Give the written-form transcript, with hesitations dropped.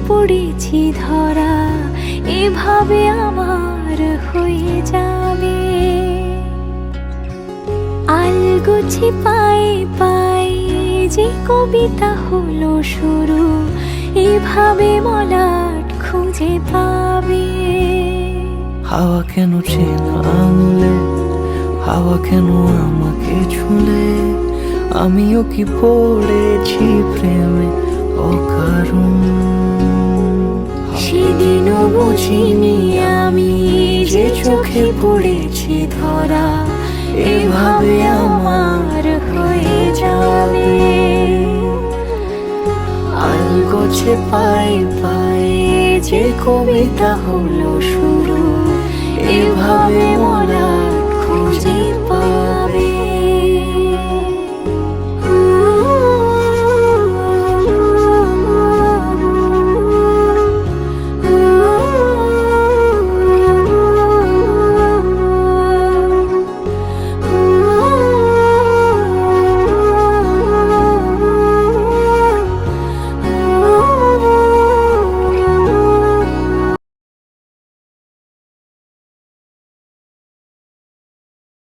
পড়েছি ধরা, এভাবে আমার হয়ে যাবে। আলগোছে পায়ে পায়ে যে কবিতা হলো শুরু, এভাবে মলাট খুঁজে পাবে। হাওয়া কেন চেনা আঙুলে, হাওয়া কেন আমাকে ছুলে, আমিও কি পড়েছি প্রেমে অকারণ। সেদিনও বুঝিনি আমি যে চোখে পড়েছি ধরা, এভাবে আমার হয়ে যাবে। আলগোছে পায়ে পায়ে যে কবিতা হলো শুরু, এভাবে মলাট খুঁজে পাবে।